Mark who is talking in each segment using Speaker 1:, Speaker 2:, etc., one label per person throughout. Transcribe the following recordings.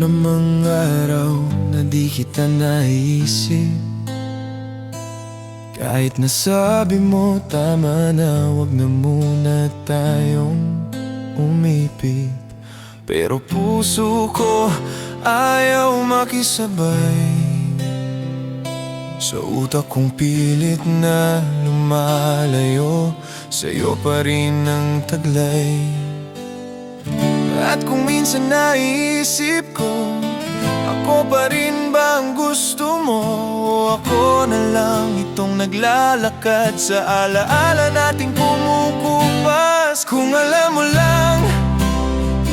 Speaker 1: namang araw na di kita naisip. Kahit nasabi mo tama na wag na muna tayong umipit, pero puso ko ayaw makisabay sa utak kong pilit na lumalayo. Sa'yo pa rin ang taglay. At kung minsan naisip ko, ako pa rin ba ang gusto mo? O ako na lang itong naglalakad sa alaala nating kumukupas? Kung alam mo lang,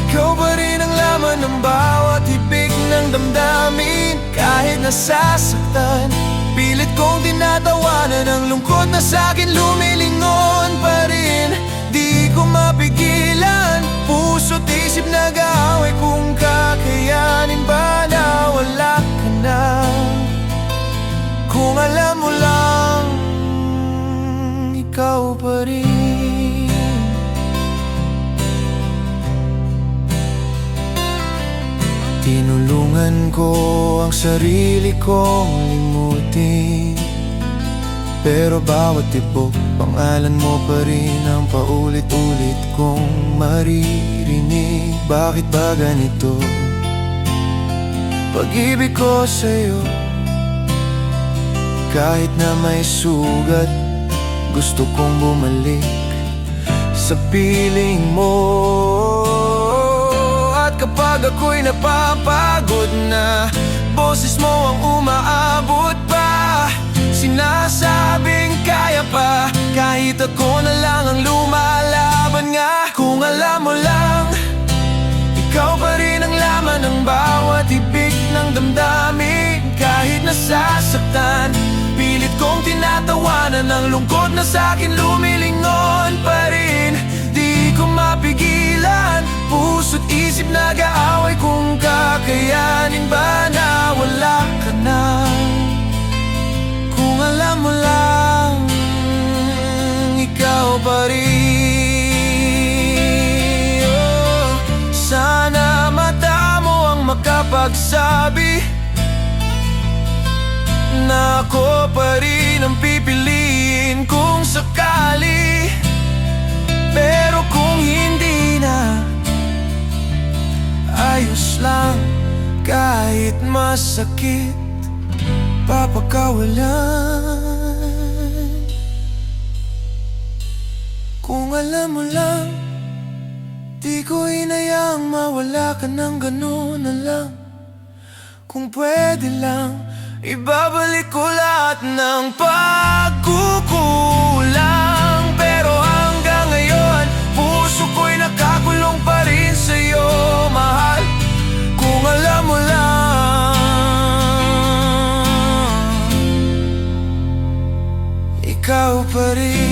Speaker 1: ikaw pa rin ang laman ng bawat hibig ng damdamin. Kahit nasasaktan, pilit kong tinatawanan ang lungkot na sa'kin lumilingon pa rin. Di ko mapigilan, puso't isip nag-aaway kung kakayanin ba na wala ka na. Kung alam mo lang, ikaw pa rin. Tinulungan ko ang sarili kong limutin, pero bawat tibok, pangalan mo pa rin ang paulit-ulit kong maririnig. Bakit ba ganito pag-ibig ko sa'yo? Kahit na may sugat, gusto kong bumalik sa piling mo. At kapag ako'y napapagod na, boses mo ang umaabot pa, sinasabing kaya pa, kahit ako na lang ang lumalaban nga. Kung alam mo lang, ikaw pa rin ang laman ng bawat hibig ng damdamin. Kahit nasasaktan, pilit kong tinatawanan ang lungkot na sa'kin lumilingon pa rin. Di ko mapigilan, puso't isip nag-aaway kung kakayanin ba na wala ka na. Kung alam mo lang, ikaw pa rin. Oh, sana mata mo ang makapagsabi na ako pa rin ang pipiliin kung sakali. Pero kung hindi na, ayos lang, kahit masakit, papakawalan. Kung alam mo lang, di ko inayaang mawala ka ng ganun na lang. Kung pwede lang, ibabalik ko lahat ng pagkukulang. Pero hanggang ngayon, puso ko'y nakakulong pa rin sa'yo, mahal. Kung alam mo lang, ikaw pa rin.